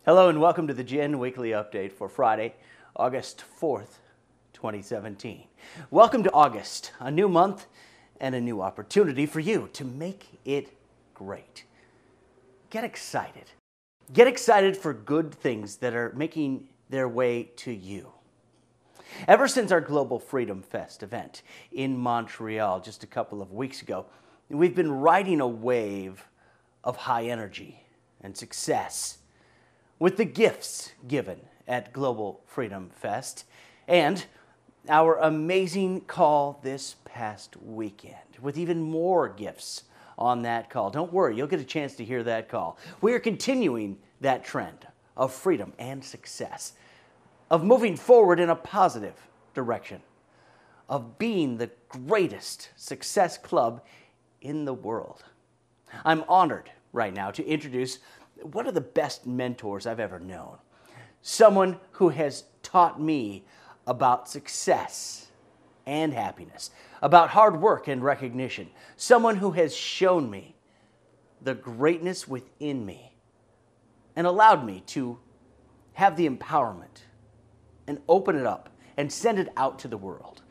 Hello and welcome to the Gin Weekly Update for Friday, August 4th, 2017. Welcome to August, a new month and a new opportunity for you to make it great. Get excited. Get excited for good things that are making their way to you. Ever since our Global Freedom Fest event in Montreal just a couple of weeks ago, we've been riding a wave of high energy and success with the gifts given at Global Freedom Fest and our amazing call this past weekend with even more gifts on that call. Don't worry, you'll get a chance to hear that call. We are continuing that trend of freedom and success, of moving forward in a positive direction, of being the greatest success club in the world. I'm honored right now to introduce one of the best mentors I've ever known. Someone who has taught me about success and happiness, about hard work and recognition. Someone who has shown me the greatness within me and allowed me to have the empowerment and open it up and send it out to the world.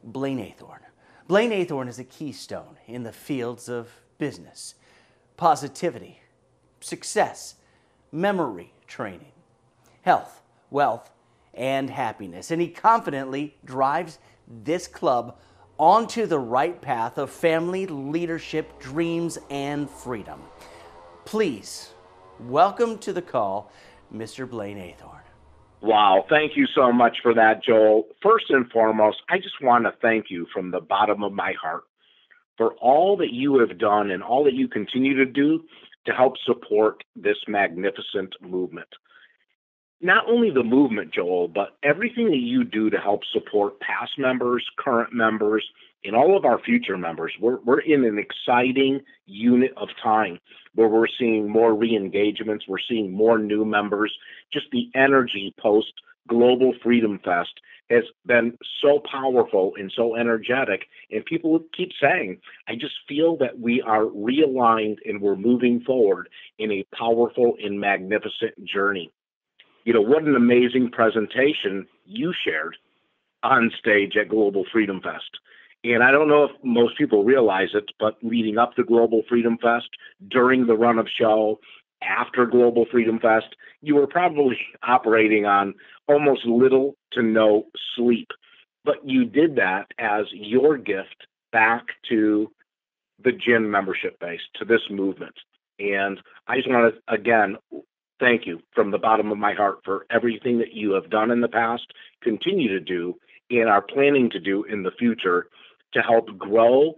Blaine Athorn. Blaine Athorn is a keystone in the fields of business, positivity, success, memory training, health, wealth, and happiness. And he confidently drives this club onto the right path of family, leadership, dreams, and freedom. Please welcome to the call, Mr. Blaine Athorn. Wow, thank you so much for that, Joel. First and foremost, I just want to thank you from the bottom of my heart for all that you have done and all that you continue to do to help support this magnificent movement. Not only the movement, Joel, but everything that you do to help support past members, current members, and all of our future members. We're in an exciting unit of time where we're seeing more re-engagements, we're seeing more new members. Just the energy post Global Freedom Fest has been so powerful and so energetic. And people keep saying, I just feel that we are realigned and we're moving forward in a powerful and magnificent journey. You know, what an amazing presentation you shared on stage at Global Freedom Fest. And I don't know if most people realize it, but leading up to Global Freedom Fest, during the run of show, after Global Freedom Fest, you were probably operating on almost little to no sleep. But you did that as your gift back to the gym membership base, to this movement. And I just want to, again, thank you from the bottom of my heart for everything that you have done in the past, continue to do, and are planning to do in the future to help grow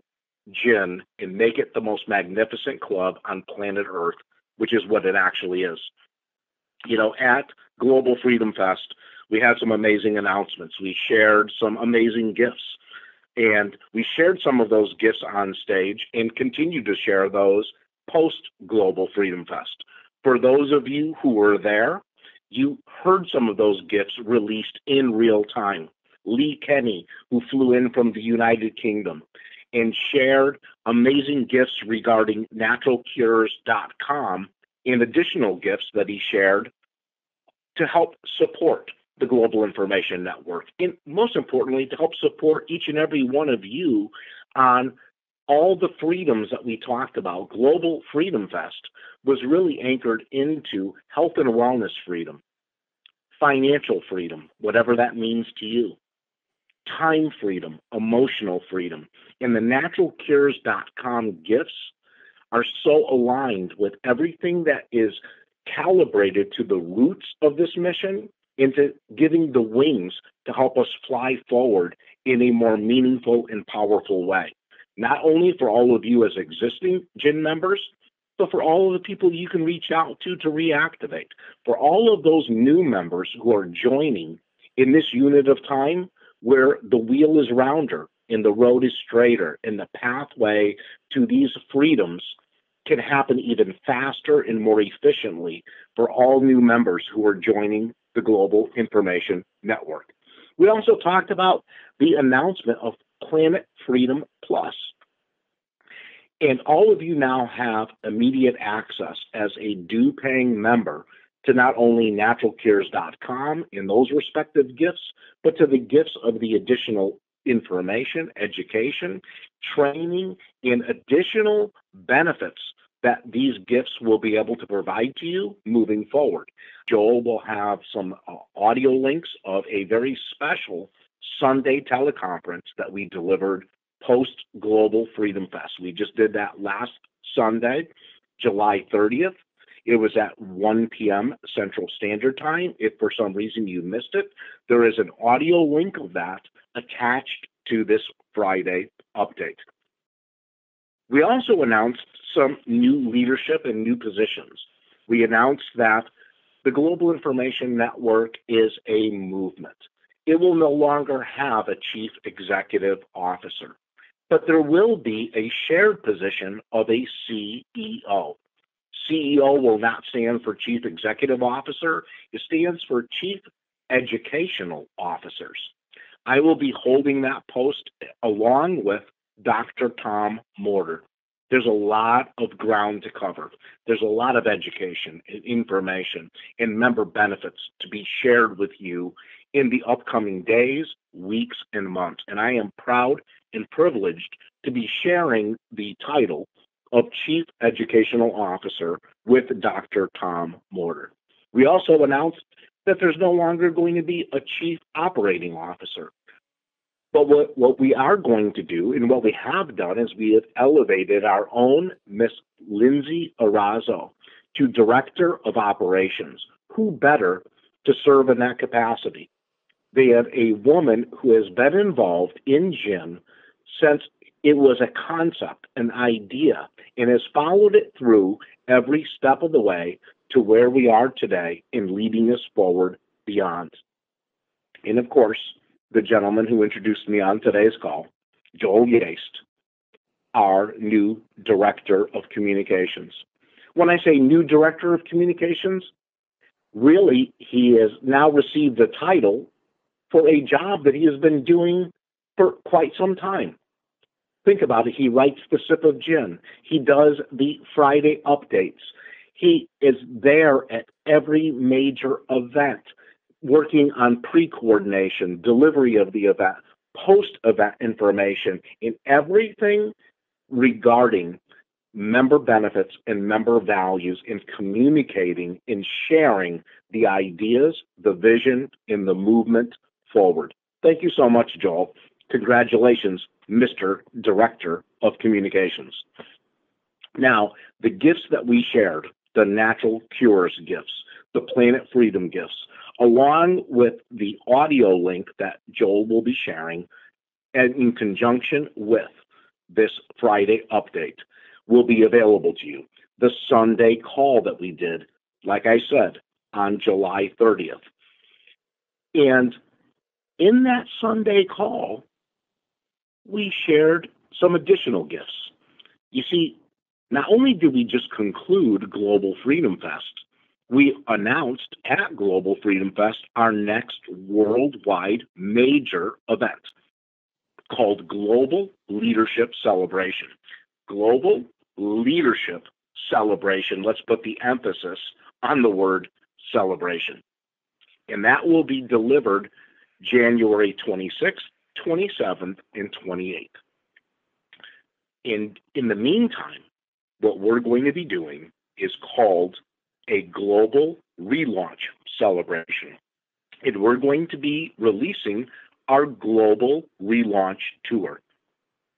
gin and make it the most magnificent club on planet Earth, which is what it actually is. You know, at Global Freedom Fest, we had some amazing announcements. We shared some amazing gifts, and we shared some of those gifts on stage and continue to share those post Global Freedom Fest. For those of you who were there, you heard some of those gifts released in real time. Lee Kenny, who flew in from the United Kingdom and shared amazing gifts regarding naturalcures.com and additional gifts that he shared to help support the Global Information Network. And most importantly, to help support each and every one of you on all the freedoms that we talked about. Global Freedom Fest was really anchored into health and wellness freedom, financial freedom, whatever that means to you, time freedom, emotional freedom. And the naturalcures.com gifts are so aligned with everything that is calibrated to the roots of this mission, into giving the wings to help us fly forward in a more meaningful and powerful way. Not only for all of you as existing gin members, but for all of the people you can reach out to reactivate. For all of those new members who are joining in this unit of time where the wheel is rounder and the road is straighter and the pathway to these freedoms can happen even faster and more efficiently for all new members who are joining the Global Information Network. We also talked about the announcement of Planet Freedom Plus. And all of you now have immediate access as a due-paying member to not only naturalcures.com in those respective gifts, but to the gifts of the additional information, education, training, and additional benefits that these gifts will be able to provide to you moving forward. Joel will have some audio links of a very special Sunday teleconference that we delivered post Global Freedom Fest. We just did that last Sunday, July 30th. It was at 1 p.m. Central Standard Time. If for some reason you missed it, there is an audio link of that attached to this Friday update. We also announced some new leadership and new positions. We announced that the Global Information Network is a movement. It will no longer have a chief executive officer, but there will be a shared position of a CEO. CEO will not stand for Chief Executive Officer. It stands for Chief Educational Officers. I will be holding that post along with Dr. Tom Mortar. There's a lot of ground to cover. There's a lot of education and information and member benefits to be shared with you in the upcoming days, weeks, and months. And I am proud and privileged to be sharing the title of Chief Educational Officer with Dr. Tom Mortar. We also announced that there's no longer going to be a Chief Operating Officer. But what we are going to do, and what we have done, is we have elevated our own Miss Lindsay Arazo to Director of Operations. Who better to serve in that capacity? They have a woman who has been involved in gin since it was a concept, an idea, and has followed it through every step of the way to where we are today in leading us forward beyond. And of course, the gentleman who introduced me on today's call, Joel Yeast, our new Director of Communications. When I say new Director of Communications, really, he has now received the title for a job that he has been doing for quite some time. Think about it. He writes the Sip of Gin. He does the Friday updates. He is there at every major event, working on pre-coordination, delivery of the event, post-event information, and everything regarding member benefits and member values in communicating and sharing the ideas, the vision, and the movement forward. Thank you so much, Joel. Congratulations, Mr. Director of Communications. Now, the gifts that we shared, the Natural Cures gifts, the Planet Freedom gifts, along with the audio link that Joel will be sharing, and in conjunction with this Friday update, will be available to you. The Sunday call that we did, like I said, on July 30th. And in that Sunday call, we shared some additional gifts. You see, not only did we just conclude Global Freedom Fest, we announced at Global Freedom Fest our next worldwide major event called Global Leadership Celebration. Global Leadership Celebration. Let's put the emphasis on the word celebration. And that will be delivered January 26th, 27th, and 28th. And in the meantime, what we're going to be doing is called a global relaunch celebration. And we're going to be releasing our global relaunch tour.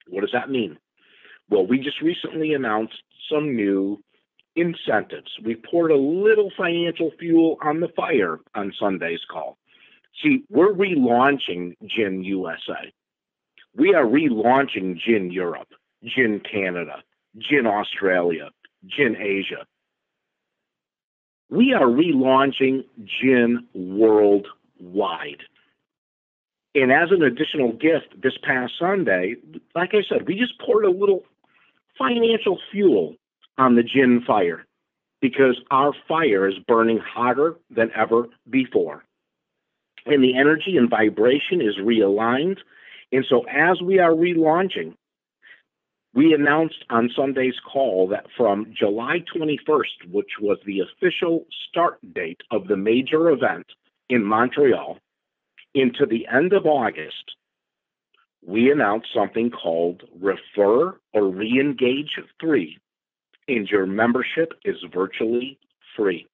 What does that mean? Well, we just recently announced some new incentives. We poured a little financial fuel on the fire on Sunday's call. See, we're relaunching Gin USA. We are relaunching Gin Europe, Gin Canada, Gin Australia, Gin Asia. We are relaunching Gin worldwide. And as an additional gift this past Sunday, like I said, we just poured a little financial fuel on the gin fire because our fire is burning hotter than ever before. And the energy and vibration is realigned. And so as we are relaunching, We announced on Sunday's call that from July 21st, which was the official start date of the major event in Montreal, into the end of August, we announced something called Refer or Reengage 3, and your membership is virtually free,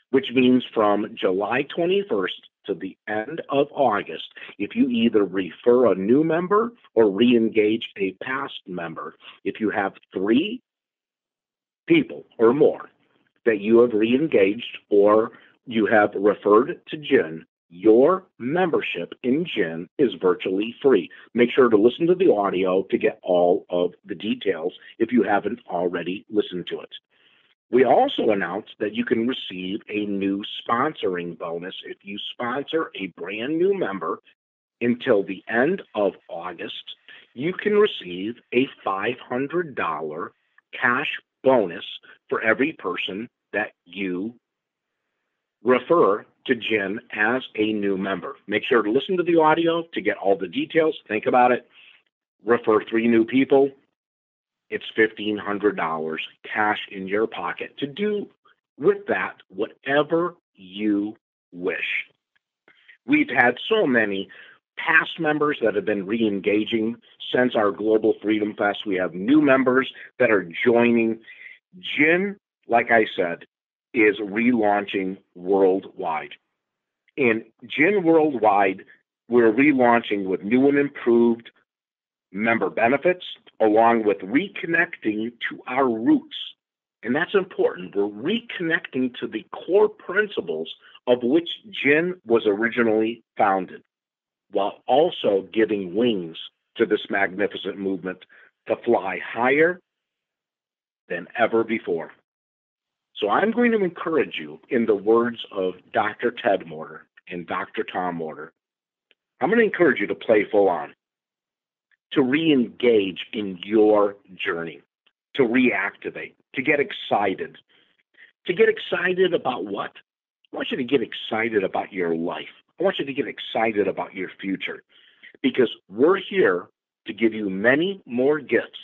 which means from July 21st to the end of August, if you either refer a new member or re-engage a past member, if you have 3 people or more that you have re-engaged or you have referred to Jen, your membership in Jen is virtually free. Make sure to listen to the audio to get all of the details if you haven't already listened to it. We also announced that you can receive a new sponsoring bonus if you sponsor a brand new member until the end of August. You can receive a $500 cash bonus for every person that you refer to Jen as a new member. Make sure to listen to the audio to get all the details. Think about it. Refer 3 new people. It's $1,500 cash in your pocket to do with that whatever you wish. We've had so many past members that have been re-engaging since our Global Freedom Fest. We have new members that are joining. Jen, like I said, is relaunching worldwide. And Jen Worldwide, we're relaunching with new and improved member benefits, along with reconnecting to our roots. And that's important. We're reconnecting to the core principles of which Jen was originally founded, while also giving wings to this magnificent movement to fly higher than ever before. So I'm going to encourage you, in the words of Dr. Ted Morter and Dr. Tom Morter, I'm going to encourage you to play full on, to re-engage in your journey, to reactivate, to get excited. To get excited about what? I want you to get excited about your life. I want you to get excited about your future, because we're here to give you many more gifts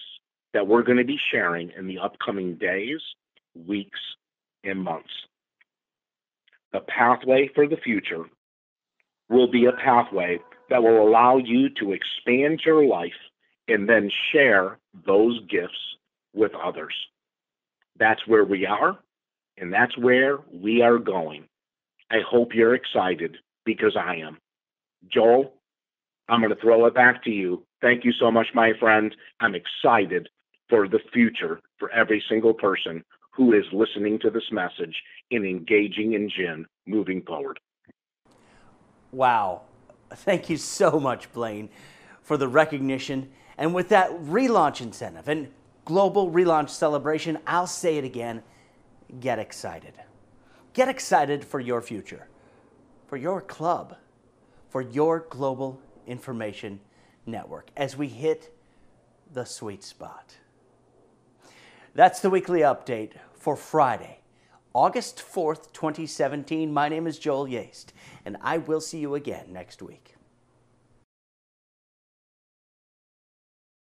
that we're going to be sharing in the upcoming days, weeks, and months. The pathway for the future will be a pathway that will allow you to expand your life and then share those gifts with others. That's where we are, and that's where we are going. I hope you're excited, because I am. Joel, I'm going to throw it back to you. Thank you so much, my friend. I'm excited for the future for every single person who is listening to this message and engaging in Jen moving forward. Wow. Thank you so much, Blaine, for the recognition. And with that relaunch incentive and global relaunch celebration, I'll say it again, get excited. Get excited for your future, for your club, for your global information network as we hit the sweet spot. That's the weekly update for Friday, August 4th, 2017. My name is Joel Yeast, and I will see you again next week.